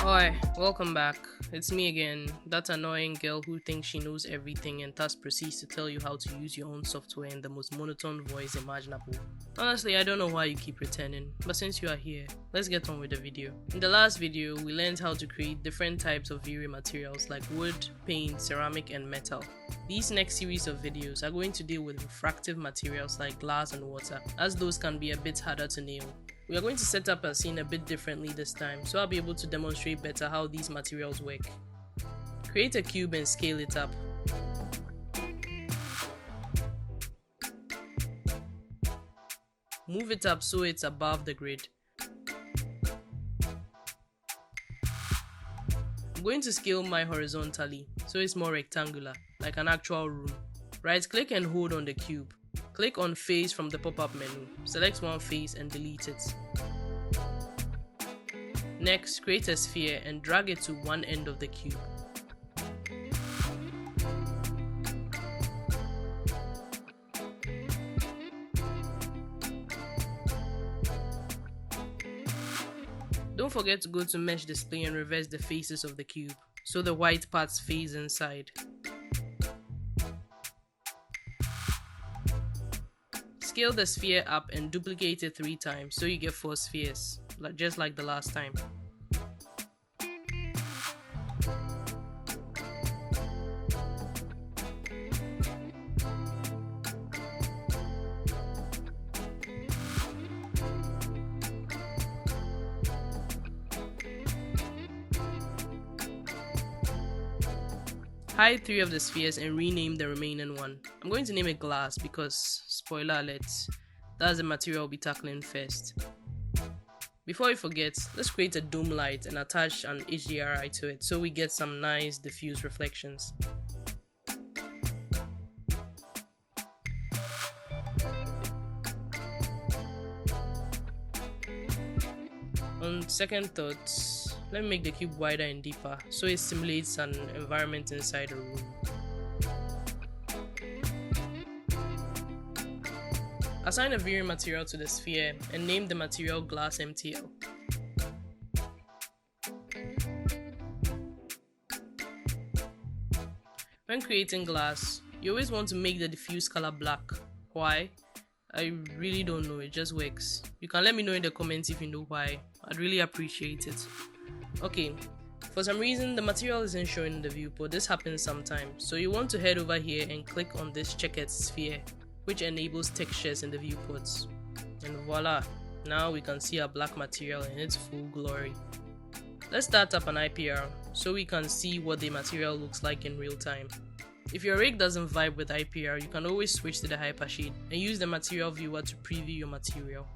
Oi, welcome back. It's me again, that annoying girl who thinks she knows everything and thus proceeds to tell you how to use your own software in the most monotone voice imaginable. Honestly, I don't know why you keep returning, but since you are here, let's get on with the video. In the last video, we learned how to create different types of Vray materials like wood, paint, ceramic, and metal. These next series of videos are going to deal with refractive materials like glass and water, as those can be a bit harder to nail. We are going to set up our scene a bit differently this time, so I'll be able to demonstrate better how these materials work. Create a cube and scale it up. Move it up so it's above the grid. I'm going to scale mine horizontally, so it's more rectangular, like an actual room. Right click and hold on the cube. Click on face from the pop-up menu, select one face and delete it. Next, create a sphere and drag it to one end of the cube. Don't forget to go to mesh display and reverse the faces of the cube, so the white parts face inside. Scale the sphere up and duplicate it 3 times so you get 4 spheres, just like the last time. Hide 3 of the spheres and rename the remaining one. I'm going to name it glass because, spoiler alert, that's the material we'll be tackling first. Before we forget, let's create a dome light and attach an HDRI to it so we get some nice diffuse reflections. On second thoughts, let me make the cube wider and deeper so it simulates an environment inside a room. Assign a Vray material to the sphere and name the material glass MTL. When creating glass, you always want to make the diffuse color black. Why? I really don't know, it just works. You can let me know in the comments if you know why. I'd really appreciate it. Okay, for some reason the material isn't showing in the viewport. This happens sometimes, so you want to head over here and click on this checkered sphere, which enables textures in the viewports. And voila, now we can see our black material in its full glory. Let's start up an IPR so we can see what the material looks like in real time. If your rig doesn't vibe with IPR, you can always switch to the Hypershade and use the material viewer to preview your material.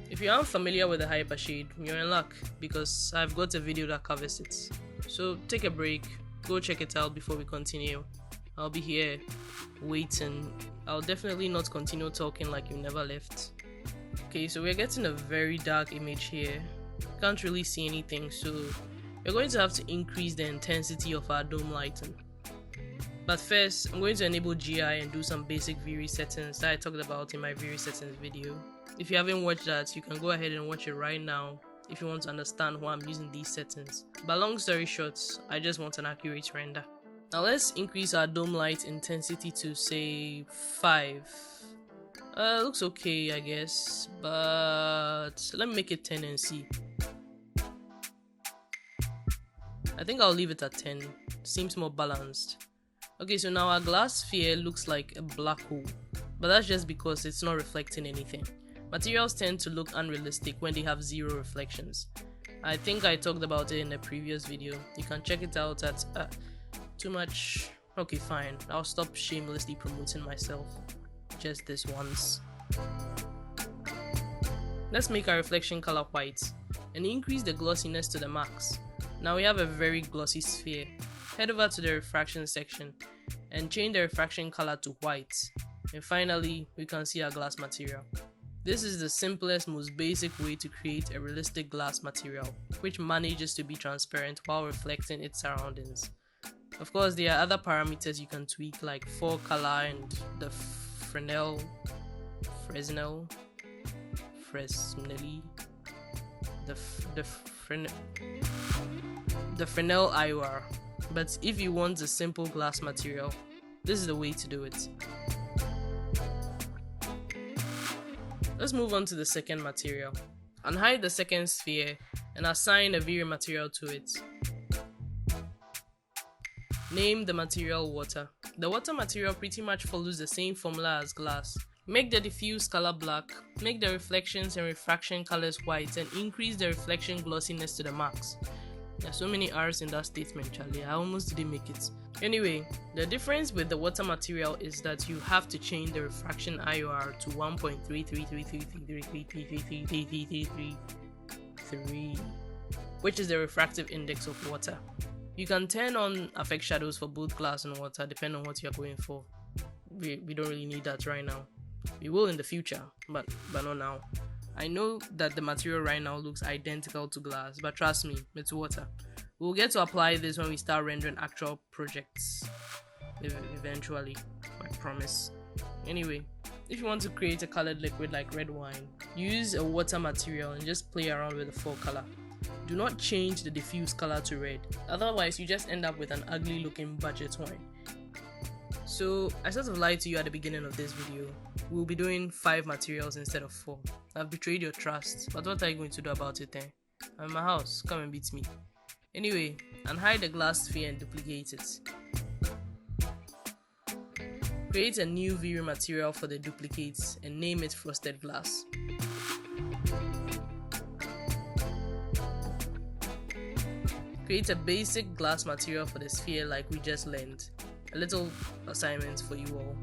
If you aren't familiar with the Hypershade, you're in luck because I've got a video that covers it. So take a break, go check it out before we continue. I'll be here waiting. I'll definitely not continue talking like you never left. Okay, so we're getting a very dark image here. Can't really see anything, so we're going to have to increase the intensity of our dome lighting. But first, I'm going to enable GI and do some basic Vray settings that I talked about in my Vray settings video. If you haven't watched that, you can go ahead and watch it right now if you want to understand why I'm using these settings. But long story short, I just want an accurate render. Now let's increase our dome light intensity to say 5. Looks okay I guess, but let me make it 10 and see. I think I'll leave it at 10, seems more balanced. Okay, so now our glass sphere looks like a black hole, but that's just because it's not reflecting anything. Materials tend to look unrealistic when they have 0 reflections. I think I talked about it in a previous video. You can check it out at too much. Okay, fine, I'll stop shamelessly promoting myself just this once. Let's make our reflection color white and increase the glossiness to the max. Now we have a very glossy sphere. Head over to the refraction section and change the refraction color to white, and finally we can see our glass material. This is the simplest, most basic way to create a realistic glass material, which manages to be transparent while reflecting its surroundings. Of course, there are other parameters you can tweak like fore color and the Fresnel, Fresnelly, the Fresnel IOR. But if you want a simple glass material, this is the way to do it. Let's move on to the second material. Unhide the second sphere and assign a Vray material to it. Name the material water. The water material pretty much follows the same formula as glass. Make the diffuse color black, make the reflections and refraction colors white, and increase the reflection glossiness to the max. There's so many R's in that statement, Charlie. I almost didn't make it. Anyway, the difference with the water material is that you have to change the refraction IOR to 1.333333333333, which is the refractive index of water. You can turn on affect shadows for both glass and water depending on what you're going for. We don't really need that right now. We will in the future, but not now. I know that the material right now looks identical to glass, but trust me, it's water. We'll get to apply this when we start rendering actual projects eventually, I promise. Anyway, if you want to create a colored liquid like red wine, use a water material and just play around with the full color. Do not change the diffuse color to red, otherwise you just end up with an ugly looking budget wine. So I sort of lied to you at the beginning of this video. We'll be doing 5 materials instead of 4. I've betrayed your trust, but what are you going to do about it then? I'm in my house, come and beat me. Anyway, unhide the glass sphere and duplicate it. Create a new Vray material for the duplicates and name it frosted glass. Create a basic glass material for the sphere like we just learned. A little assignment for you all.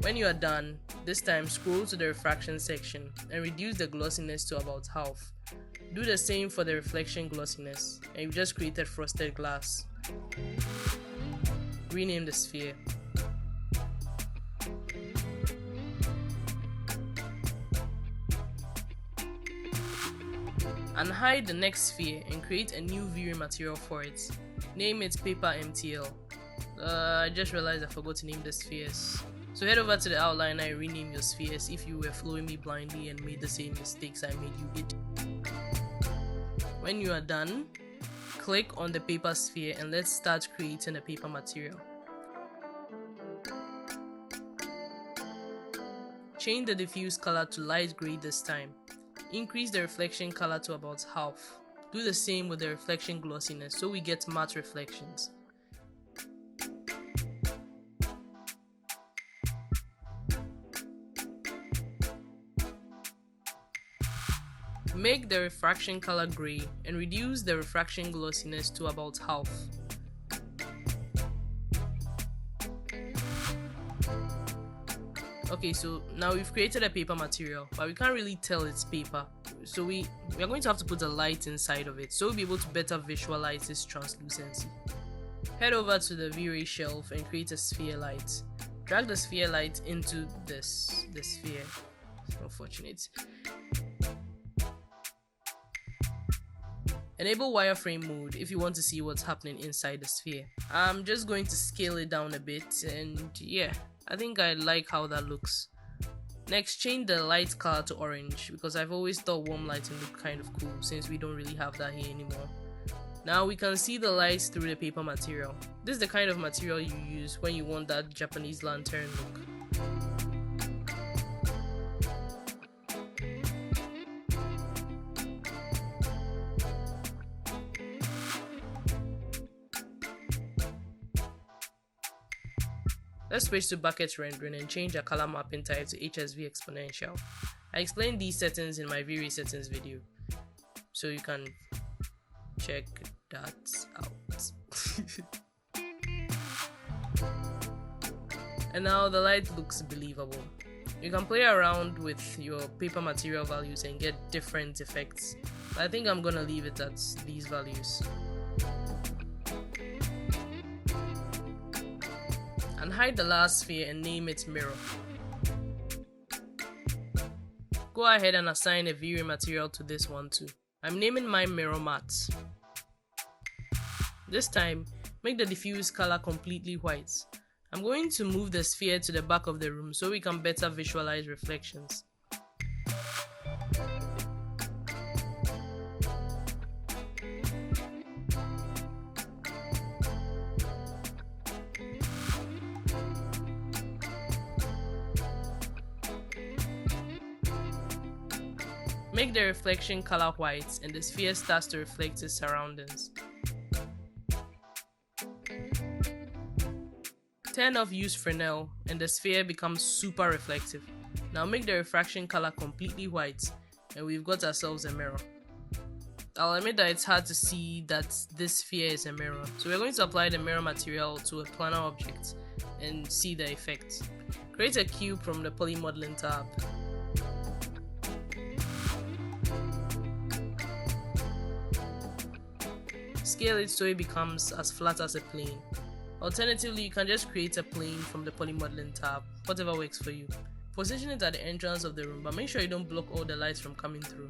When you are done, this time scroll to the refraction section and reduce the glossiness to about half. Do the same for the reflection glossiness, and you've just created frosted glass. Rename the sphere. Unhide the next sphere and create a new Vray material for it. Name it paper MTL. I just realized I forgot to name the spheres. So head over to the outliner and rename your spheres if you were following me blindly and made the same mistakes I made you did. When you are done, click on the paper sphere and let's start creating a paper material. Change the diffuse color to light gray this time. Increase the reflection color to about half. Do the same with the reflection glossiness so we get matte reflections. Make the refraction color gray and reduce the refraction glossiness to about half. Okay, so now we've created a paper material, but we can't really tell it's paper. So we are going to have to put a light inside of it so we'll be able to better visualize its translucency. Head over to the Vray shelf and create a sphere light. Drag the sphere light into the sphere. It's unfortunate. Enable wireframe mode if you want to see what's happening inside the sphere. I'm just going to scale it down a bit, and yeah, I think I like how that looks. Next, change the light color to orange because I've always thought warm lighting looked kind of cool since we don't really have that here anymore. Now we can see the lights through the paper material. This is the kind of material you use when you want that Japanese lantern look. Let's switch to bucket rendering and change our color mapping type to HSV exponential. I explained these settings in my Vray settings video, so you can check that out. And now the light looks believable. You can play around with your paper material values and get different effects. I think I'm gonna leave it at these values. Unhide the last sphere and name it mirror. Go ahead and assign a Vray material to this one too. I'm naming mine mirror matte. This time, make the diffuse color completely white. I'm going to move the sphere to the back of the room so we can better visualize reflections. Make the reflection color white and the sphere starts to reflect its surroundings. Turn off use Fresnel and the sphere becomes super reflective. Now make the refraction color completely white and we've got ourselves a mirror. I'll admit that it's hard to see that this sphere is a mirror, so we're going to apply the mirror material to a planar object and see the effect. Create a cube from the poly modeling tab. Scale it so it becomes as flat as a plane. Alternatively, you can just create a plane from the poly modeling tab, whatever works for you. Position it at the entrance of the room, but make sure you don't block all the lights from coming through.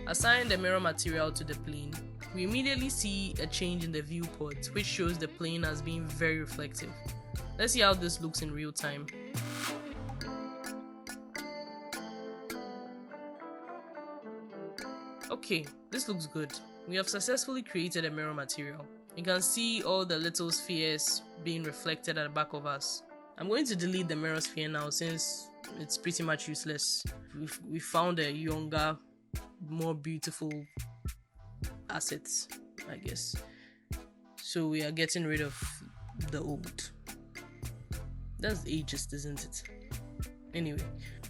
Assign the mirror material to the plane. We immediately see a change in the viewport, which shows the plane as being very reflective. Let's see how this looks in real time. Okay, this looks good. We have successfully created a mirror material. You can see all the little spheres being reflected at the back of us. I'm going to delete the mirror sphere now since it's pretty much useless. We found a younger, more beautiful assets, I guess. So we are getting rid of the old. That's ageist, isn't it? Anyway,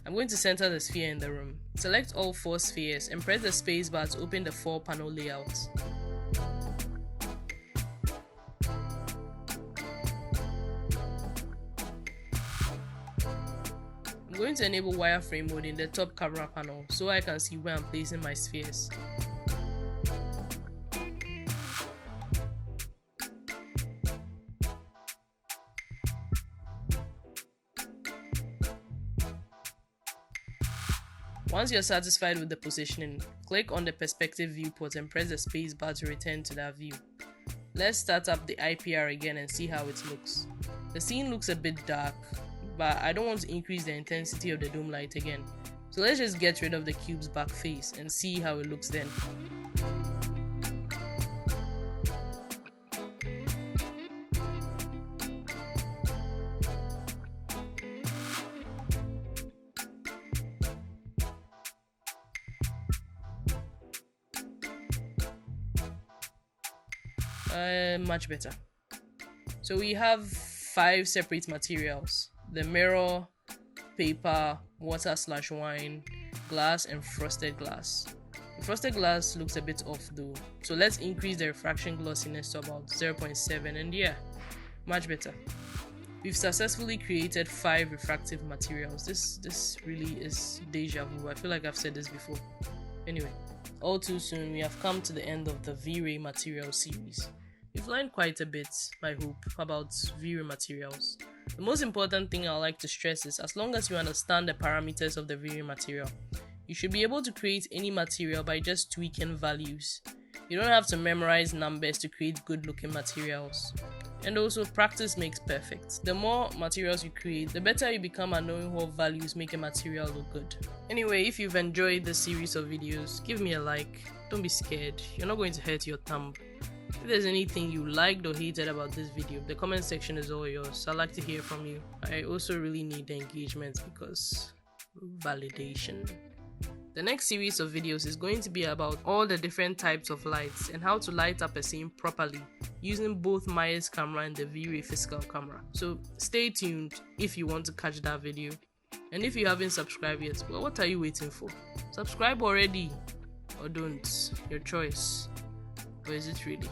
I'm going to center the sphere in the room. Select all 4 spheres and press the space bar to open the 4-panel layout. I'm going to enable wireframe mode in the top camera panel so I can see where I'm placing my spheres. Once you're satisfied with the positioning, click on the perspective viewport and press the space bar to return to that view. Let's start up the IPR again and see how it looks. The scene looks a bit dark, but I don't want to increase the intensity of the dome light again. So let's just get rid of the cube's back face and see how it looks then. Much better. So we have 5 separate materials: the mirror, paper, water/wine, glass, and frosted glass. The frosted glass looks a bit off though, so let's increase the refraction glossiness to about 0.7 and yeah, much better. We've successfully created 5 refractive materials. This really is deja vu. I feel like I've said this before. Anyway, all too soon we have come to the end of the Vray material series. You've learned quite a bit, I hope, about Vray materials. The most important thing I like to stress is as long as you understand the parameters of the Vray material, you should be able to create any material by just tweaking values. You don't have to memorize numbers to create good looking materials. And also, practice makes perfect. The more materials you create, the better you become at knowing what values make a material look good. Anyway, if you've enjoyed this series of videos, give me a like. Don't be scared, you're not going to hurt your thumb. If there's anything you liked or hated about this video, the comment section is all yours. I'd like to hear from you. I also really need the engagement because validation. The next series of videos is going to be about all the different types of lights and how to light up a scene properly using both Maya's camera and the Vray physical camera. So stay tuned if you want to catch that video. And if you haven't subscribed yet, well, what are you waiting for? Subscribe already or don't, your choice. Or is it really?